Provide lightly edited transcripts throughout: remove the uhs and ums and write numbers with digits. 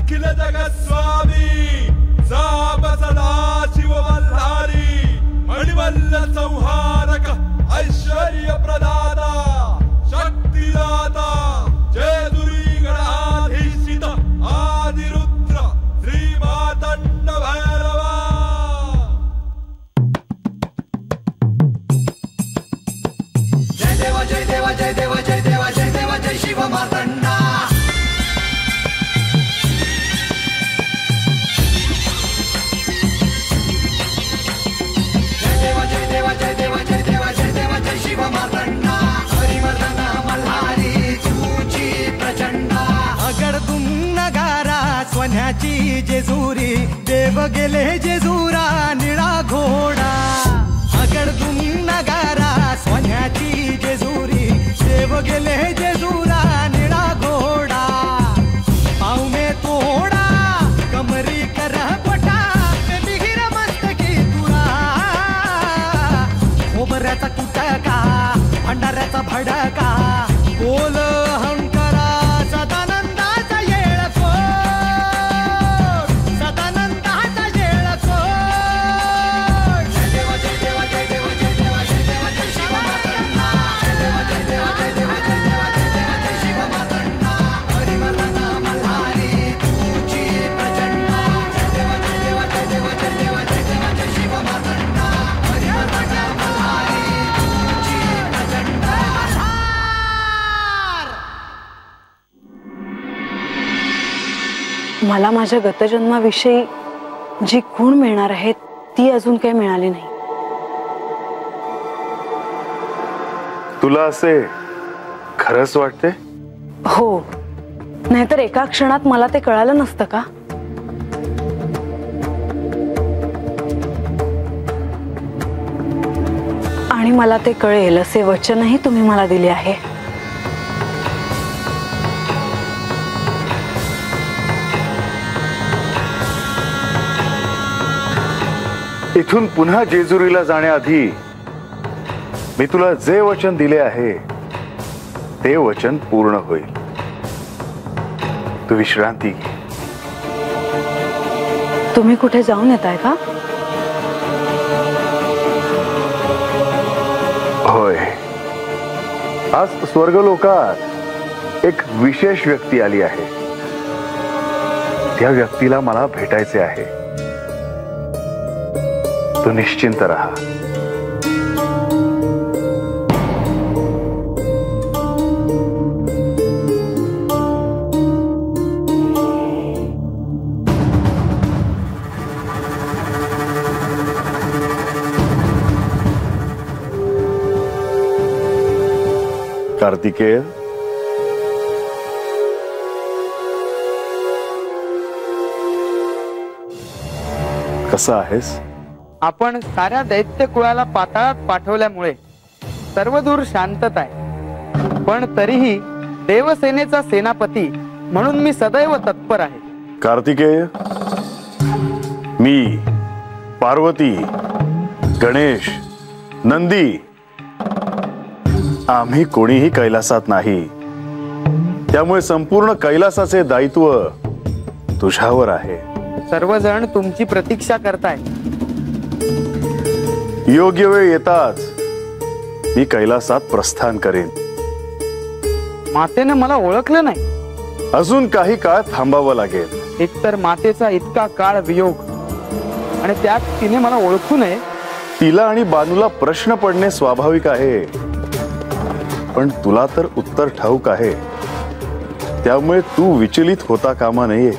अखिल जगस्वामी साप सदा शिव मल्हारी मणिमल्ल संहारक ऐश्वर्य प्रदाता शक्तिदाता जेजुरी गणाधीशित आदिरुद्र श्री मातंड भैरवा। जय देवा जय देवा जय देवा जय देवा जय देवा जय शिव मातंडा। जय देवा जय देवा जय देवा जय देवा जय देवा जय शिव मातंडा। हरिवर्धन मल्हारी तुझी प्रचंडा। अगडतून नगारा सोन्याची जेजुरी देव गेले जेजुरा निळा घोडा। अगडतून नगारा सोन्याची जेजुरी देव गेले जेजुरा निळा घोडा। पाऊ में तोडा कमरी कर कोटा बिहिर मस्तकी तुरा। खोबऱ्याचा कुटका भंडाऱ्याचा भडका बोल अहंकारा सदानंदाचा येळकोट सदानंदाचा येळकोट। जय देवा जय देवा जय देवा जय देवा जय देवा जय शिव मातंडा। जय देवा जय देवा जय देवा जय देवा जय देवा जय शिव मातंडा। हरिवर्धन मल्हारी तुझी प्रचंडा। जय देवा जय देवा जय देवा जय देवा जय देवा जय शिव मातंडा। हरिवर्धन मल्हारी तुझी प्रचंडा। मला माझ्या गतजन्माविषयी जी खूण मिळणार आहे ती अजून काही मिळाली नाही। तुला असे खरंच वाटते? हो, नाहीतर एका क्षणात मला ते कळालं नसतं का? आणि मला ते कळेल असे वचनही तुम्ही मला दिले आहे। इथून पुन्हा जेजुरीला जाण्याआधी मी तुला जे वचन दिले आहे ते वचन पूर्ण होईल। तू विश्रांती घे। तुम्ही कुठे जाऊन येताय का? होय, आज स्वर्गलोकात एक विशेष व्यक्ती आली आहे। त्या व्यक्तीला मला भेटायचे आहे। तू निश्चिंत रहा। कार्तिकेय, कसा आहेस? आपण साऱ्या दैत्य कुळाला पाताळात पाठवल्यामुळे सर्वदूर शांतता आहे, पण तरीही देवसेनेचा सेनापती म्हणून मी सदैव तत्पर आहे। कार्तिकेय, मी, पार्वती, गणेश, नंदी आम्ही कोणीही कैलासात नाही। त्यामुळे संपूर्ण कैलासाचे दायित्व तुझ्यावर आहे। सर्वजण तुमची प्रतीक्षा करताय। योग्य वेळ येताच मी कैलासात प्रस्थान करेन। मातेने मला ओळखलं नाही। अजून काही काळ थांबावं लागेल। एकतर मातेचा इतका काळ वियोग आणि त्यात तिने मला ओळखू नये। तिला आणि बानूला प्रश्न पडणे स्वाभाविक आहे, पण तुला तर उत्तर ठाऊक आहे। त्यामुळे तू विचलित होता कामा नये।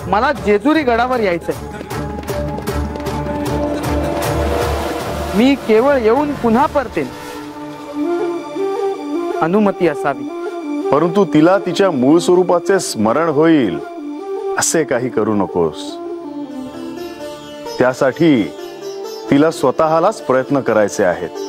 मला जेजुरी गडावर यायचंय। मी केवळ येऊन पुन्हा परतेन, अनुमती असावी। परंतु तिला तिच्या मूळ स्वरूपाचे स्मरण होईल असे काही करू नकोस। त्यासाठी तिला स्वतःलाच प्रयत्न करायचे आहेत।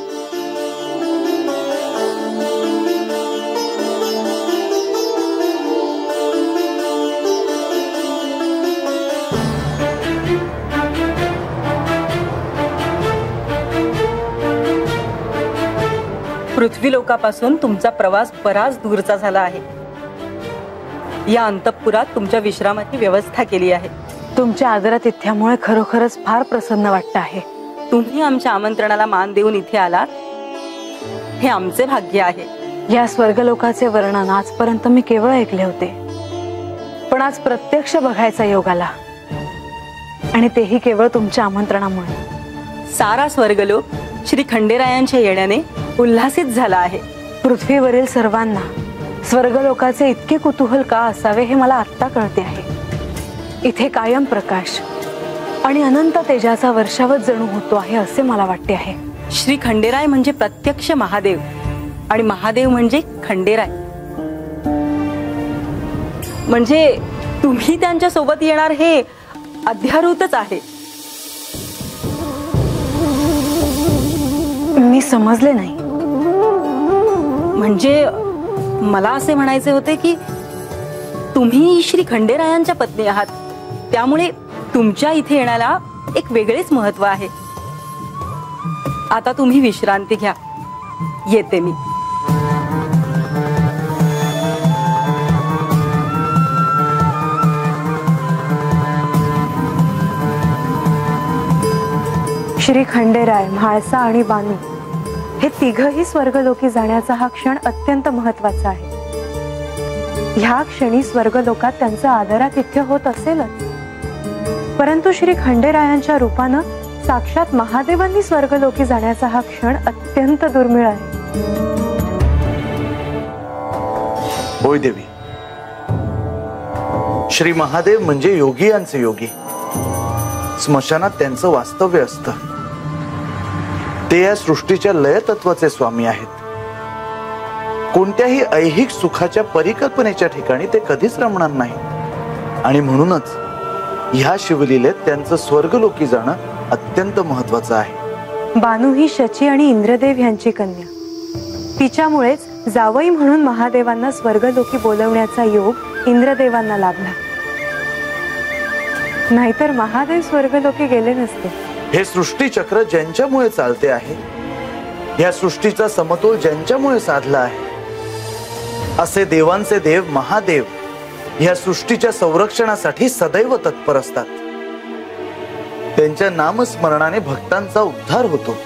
पृथ्वी लोकापासून तुमचा प्रवास बराच दूरचा झाला आहे। या अंतःपुरात तुमच्या विश्रामाची व्यवस्था केली आहे. तुमच्या आदरातिथ्यामुळे खरोखरच फार प्रसन्न वाटत आहे. तुम्ही आमच्या आमंत्रणाला मान देऊन इथे आलात हे आमचे भाग्य आहे. या स्वर्गलोकाचे वर्णन आजपर्यंत मी केवळ ऐकले होते, पण आज प्रत्यक्ष बघायचा योग आला, आणि तेही केवळ तुमच्या आमंत्रणामुळे. सारा स्वर्गलोक श्री खंडेरायांच्या येण्याने उल्हासित झाला आहे. पृथ्वीवरील सर्वांना स्वर्गलोकाचे इतके कुतूहल का असावे हे मला आत्ता कळते आहे. इथे कायम प्रकाश आणि अनंत तेजाचा वर्षावत जणू होतो आहे असे मला वाटते आहे. श्री खंडेराय म्हणजे प्रत्यक्ष महादेव, आणि महादेव म्हणजे खंडेराय. म्हणजे तुम्ही त्यांच्या सोबत येणार हे अध्यारूतच आहे. मी समजले नाही. म्हणजे मला असे म्हणायचे होते की तुम्ही श्री खंडेरायांच्या पत्नी आहात, त्यामुळे तुमच्या इथे येण्याला एक वेगळेच महत्व आहे. आता तुम्ही विश्रांती घ्या, येते मी. श्री खंडेराय, म्हाळसा आणि बानू हे तिघही स्वर्गलोकी जाण्याचा हा क्षण अत्यंत महत्वाचा आहे. ह्या क्षणी स्वर्गलोकात त्यांचं आदरातिथ्य होत असेलच, परंतु श्री खंडेरायांच्या रूपानं साक्षात महादेवांनी स्वर्गलोकी जाण्याचा हा क्षण अत्यंत दुर्मिळ आहे. होय देवी, श्री महादेव म्हणजे योगियांचे योगी. स्मशानात त्यांचं वास्तव्य असतं. ते या सृष्टीच्या लय तत्वाचे स्वामी आहेत. कोणत्याही ऐहिक सुखाच्या परिकल्पनेच्या ठिकाणी ते कधीच रमणार नाही, आणि म्हणूनच ह्या शिवलीलेत त्यांचं स्वर्गलोकी जाणं अत्यंत महत्वाचं आहे. बानू ही शची आणि इंद्रदेव यांची कन्या. तिच्यामुळेच जावई म्हणून महादेवांना स्वर्गलोकी बोलवण्याचा योग इंद्रदेवांना लाभला, नाहीतर महादेव स्वर्गलोकी गेले नसते. हे सृष्टी चक्र ज्यांच्यामुळे चालते आहे, या सृष्टीचा समतोल ज्यांच्यामुळे साधला आहे, असे देवांचे देव महादेव या सृष्टीच्या संरक्षणासाठी सदैव तत्पर असतात. त्यांच्या नामस्मरणाने भक्तांचा उद्धार होतो.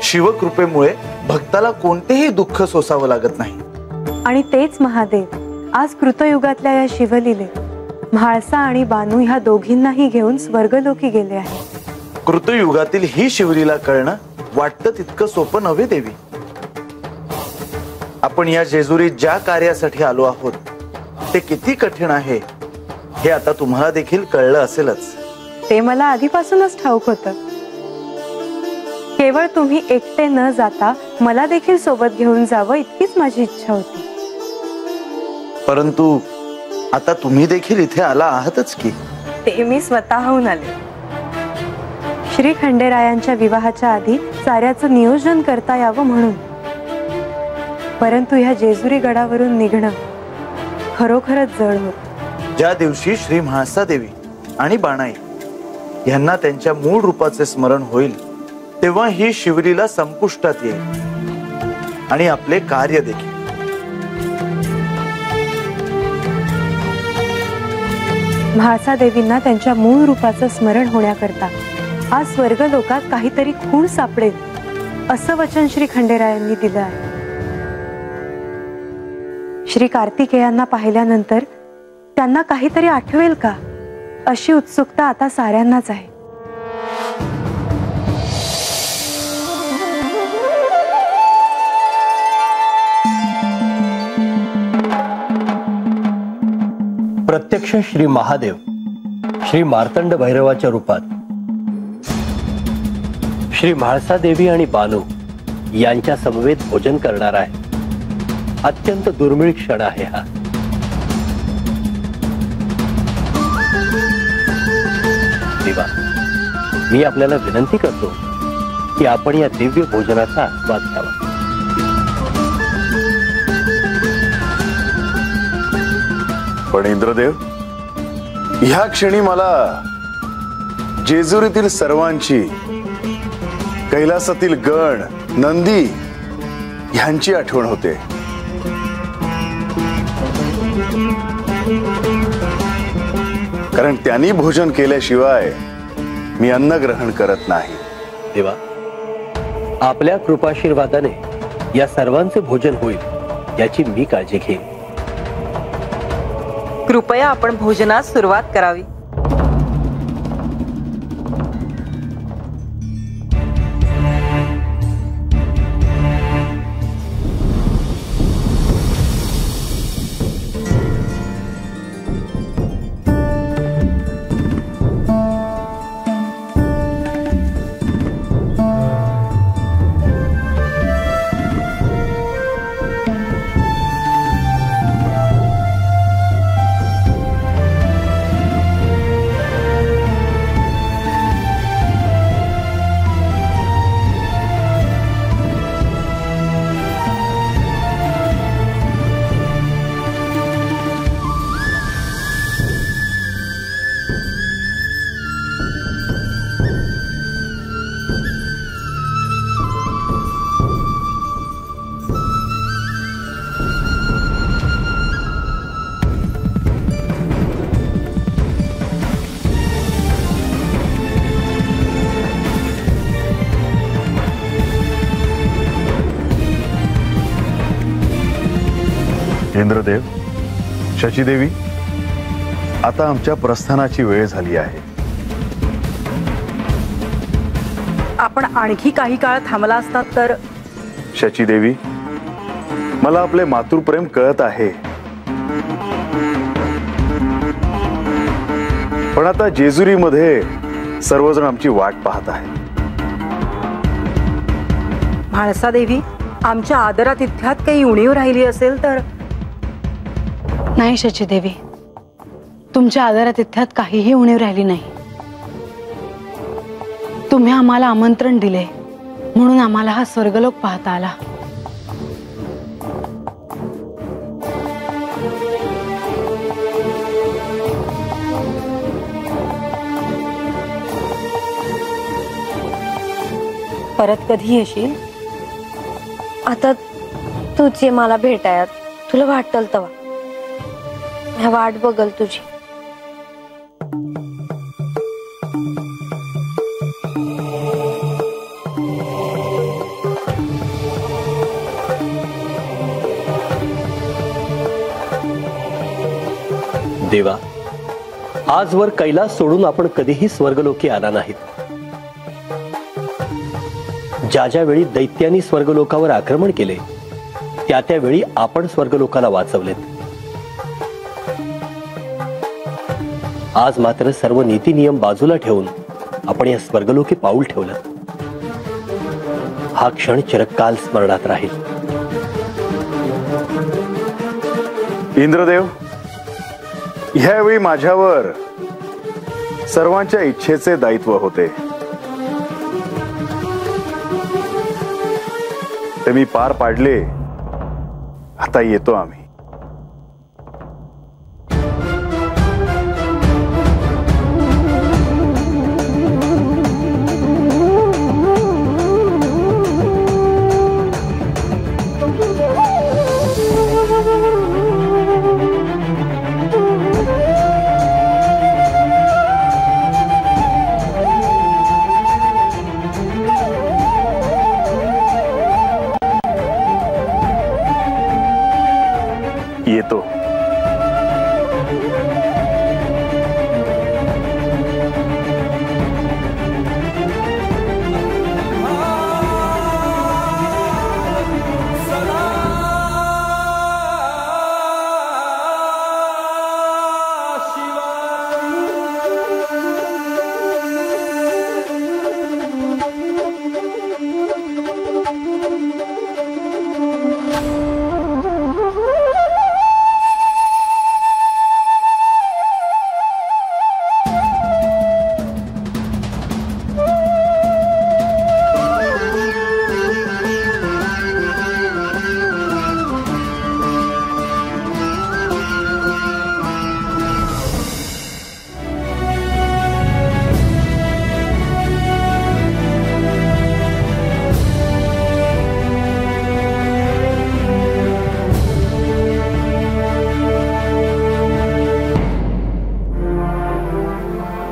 शिवकृपेमुळे भक्ताला कोणतेही दुःख सोसावं लागत नाही. आणि तेच महादेव आज कृतयुगातल्या या शिवलीलेत म्हाळसा आणि बानू ह्या दोघींनाही घेऊन स्वर्गलोकी गेले आहे. कृतयुगातील ही शिवलीला कळणं वाटतं तितकं सोपं नव्हे देवी. आपण या जेजुरीत ज्या कार्यासाठी आलो आहोत ते किती कठीण आहे हे आता तुम्हाला देखील कळलं असेलच. ते मला आधीपासूनच ठाऊक होतं. केवळ तुम्ही एकटे न जाता मला देखील सोबत घेऊन जावं इतकीच माझी इच्छा होती. परंतु आता तुम्ही देखील इथे आला आहातच की. ते मी स्वतःहून आले. श्री खंडेरायांच्या विवाहाच्या आधी साऱ्याचं नियोजन करता यावं म्हणून. परंतु ह्या जेजुरी गडावरून निघणं खरोखरच जड होत. ज्या दिवशी श्री म्हाळसा देवी आणि बाणाई यांना त्यांच्या मूळ रूपाचे स्मरण होईल तेव्हा ही शिवलीला संपुष्टात येईल आणि आपले कार्य देखील. म्हाळसा देवींना त्यांच्या मूळ रूपाचं स्मरण होण्याकरता आज स्वर्गलोकात काहीतरी खूण सापडेल असं वचन श्री खंडेरायांनी दिलं आहे. श्री कार्तिकेयांना पाहिल्यानंतर त्यांना काहीतरी आठवेल का अशी उत्सुकता आता साऱ्यांनाच आहे. प्रत्यक्ष श्री महादेव श्री मार्तंड भैरवाच्या रूपात श्री म्हाळसा देवी आणि बानू यांच्या समवेत भोजन करणार आहे. अत्यंत दुर्मिळ क्षण आहे हा. देवा, मी आपल्याला विनंती करतो की आपण या दिव्य भोजनाचा आस्वाद घ्यावा. पण इंद्रदेव, ह्या क्षणी मला जेजुरीतील सर्वांची, कैलासातील गण, नंदी ह्यांची आठवण होते. कारण त्यांनी भोजन केल्याशिवाय मी अन्न ग्रहण करत नाही. देवा, आपल्या कृपाशीर्वादाने या सर्वांचे भोजन होईल याची मी काळजी घेईन. कृपया आपण भोजनास सुरुवात करावी. इंद्रदेव, शचीदेवी, आता आमच्या प्रस्थानाची वेळ झाली आहे. आपण आणखी काही काळ थांबला असतात तर. शचीदेवी, मला आपले मातृप्रेम कळत आहे, पण आता जेजुरीमध्ये सर्वजण आमची वाट पाहत आहेत. म्हाळसा देवी, आमच्या आदरातिथ्यात काही उणीव राहिली असेल तर. नाही शचीदेवी, तुमच्या आदरातिथ्यात काहीही उणीव राहिली नाही. तुम्ही आम्हाला आमंत्रण दिले म्हणून आम्हाला हा स्वर्गलोक पाहता आला. परत कधी येशील? आता तूच ये मला भेटायला. तुला वाटल तवा मी वाट बघल तुझी. देवा, आजवर कैलास सोडून आपण कधीही स्वर्गलोकी आला नाहीत. ज्या ज्या वेळी दैत्यांनी स्वर्गलोकावर आक्रमण केले त्या त्यावेळी आपण स्वर्गलोकाला वाचवलेत. आज मात्र सर्व नीती नियम बाजूला ठेवून आपण या स्वर्गलोकी पाऊल ठेवलं. हा क्षण चिरकाल स्मरणात राहील. इंद्रदेव, ह्यावेळी माझ्यावर सर्वांच्या इच्छेचे दायित्व होते, ते मी पार पाडले. आता येतो आम्ही.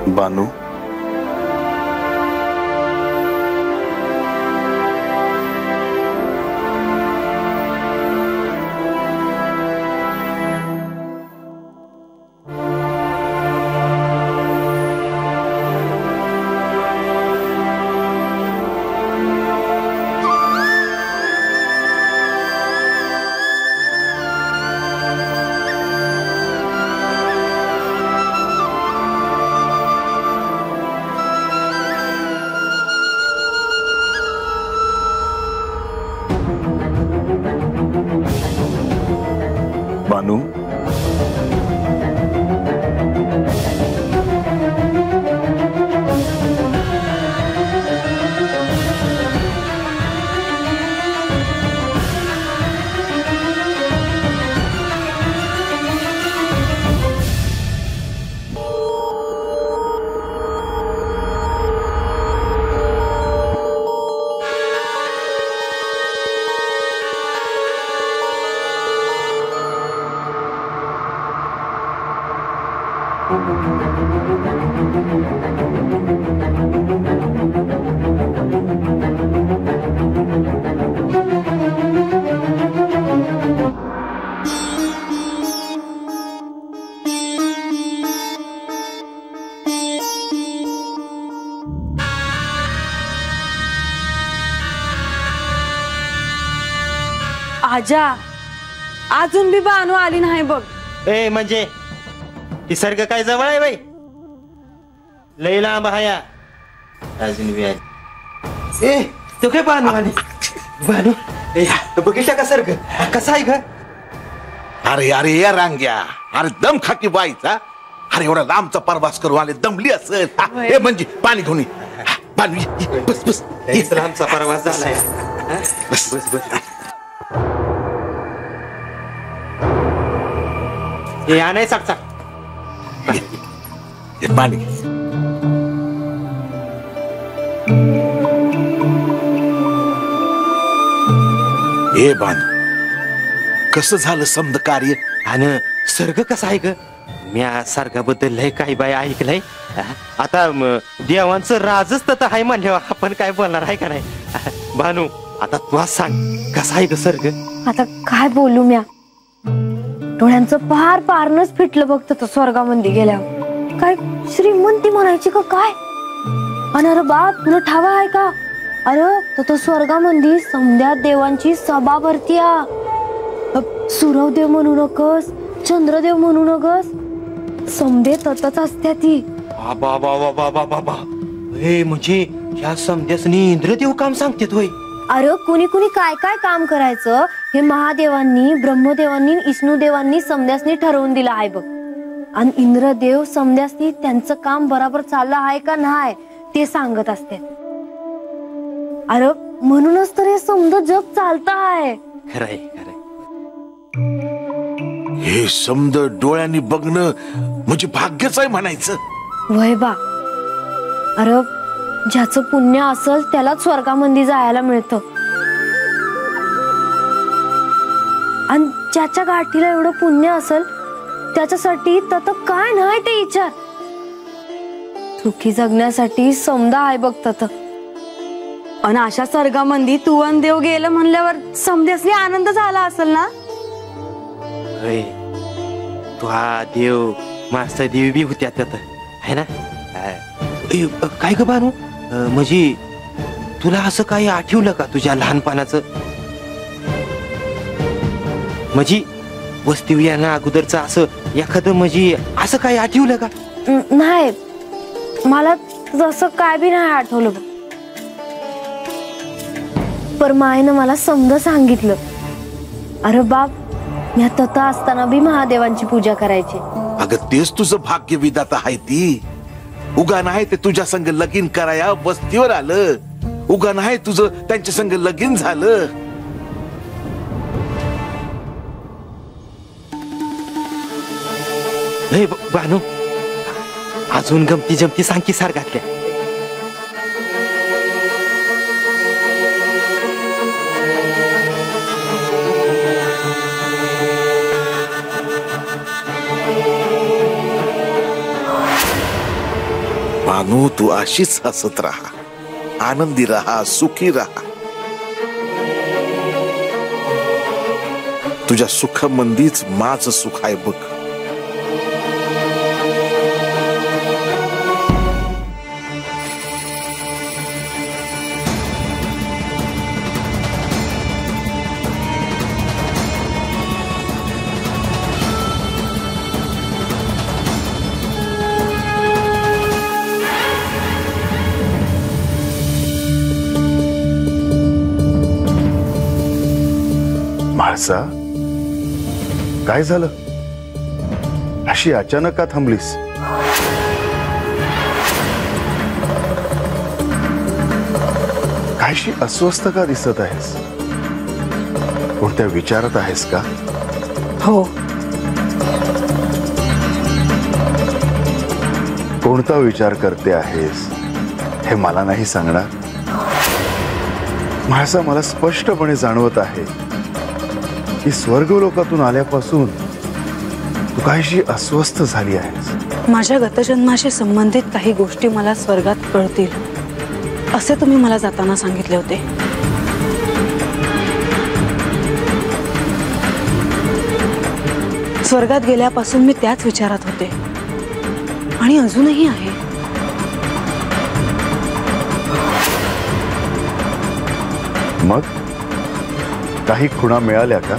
बानू, बानू, आजा, अजून बी बानू आली नाही बघ. ए म्हणजे ती सर्ग काय जवळ आहे बाई? लई लांब हाया अजून बी आहे. ए तो काय बानू आली? बानू ए बघितलं का सर्ग कसा आहे ग? अरे अरे या रांग्या, अरे दम खाकी बाईचा. अरे एवढा लांबचा प्रवास करू आले, दमली असेल. हे म्हणजे पाणी घेऊन ये. पाणी ये. बस बस. लांबचा प्रवास झालाय. बस बस बस. हे आणाय साठचा पाणी. ए बांध, कसं झालं समद कार्य? आणि सर्ग कसा आहे ग? म्या सर्गाबद्दल लय काही बाय ऐकलंय. आता देवांचं राजच तर आहे म्हणल्यावर आपण काय बोलणार आहे का नाही? भानू आता तू सांग कसा आहे ग सर्ग? आता काय बोलू म्या, डोळ्यांचं पार पारणच फिटलं बघत तो स्वर्गामध्ये गेल्यावर. काय श्रीमंती म्हणायची का काय? आणि अरे बाप तुला ठावा आहे का? अरे तो स्वर्गामध्ये समध्या देवांची सभा भरतीया. सुरवदेव म्हणू नकस, चंद्रदेव म्हणू नकस, समधे ततच असत्या ती. बाबा बाबा बाबा बाबा हे म्हणजे ह्या समध्यासनी इंद्रदेव काम सांगतेत होय? अरे कुणी कुणी काय काय काम करायचं हे महादेवांनी, ब्रह्मदेवांनी, विष्णुदेवांनी समध्यासनी ठरवून दिलं आहे बघ. आणि इंद्रदेव समध्यासनी त्यांचं काम बरोबर चाललं आहे का नाही ते सांगत असते. अरे म्हणूनच तर हे समद जग चालत आहे. खरंय खरंय. हे समद डोळ्यांनी बघणं म्हणजे भाग्यच आहे म्हणायचं. वय बा, अरे ज्याचं पुण्य असल त्यालाच स्वर्गामध्ये जायला मिळतं. आणि ज्याच्या गाठीला एवढं पुण्य असल त्याच्यासाठी तत काय नाही ते विचार. सुखी जगण्यासाठी समदा आहे बघ तत. आणि अशा स्वर्गामध्ये तू आणि देव गेलं म्हणल्यावर समध्यासनी आनंद झाला असेल ना? तू हा देव मास्तर देवी बी होत्या त्यात है ना? काय ग बानू, म्हणजे तुला असं काही आठवलं का तुझ्या लहानपणाचं? म्हणजे वस्ती यांना अगोदरचं असं एखादं म्हणजे असं काही आठवलं का? नाही, मला जसं काय बी नाही आठवलं बघ. पर मायनं मला समज सांगितलं. अरे बाप, मी तत असताना बी महादेवांची पूजा करायची. अगं तेच तुझं भाग्य विधाता आहे ती. उगा नाही ते तुझ्या संग लगीन कराया वस्तीवर आलं. उगा नाही तुझं त्यांच्या संग लगीन झालं. बानू अजून गमती जमती सांग की सारखातल्या. बानू तू अशीच हसत राहा, आनंदी राहा, सुखी राहा. तुझ्या सुखामंदीच माझं सुख आहे बघ. म्हाळसा, काय झालं? अशी अचानक का थांबलीस? कायशी अस्वस्थ का दिसत आहेस? कोणत्या विचारात आहेस का? हो. कोणता विचार करते आहेस हे मला नाही सांगणार? म्हाळसा, मला स्पष्टपणे जाणवत आहे की स्वर्गलोकातून आल्यापासून तू काहीशी अस्वस्थ झाली आहेस. माझ्या गतजन्माशी संबंधित काही गोष्टी मला स्वर्गात कळतील असे तुम्ही मला जाताना सांगितले होते. स्वर्गात गेल्यापासून मी त्याच विचारात होते आणि अजूनही आहे. मग काही खुणा मिळाल्या का?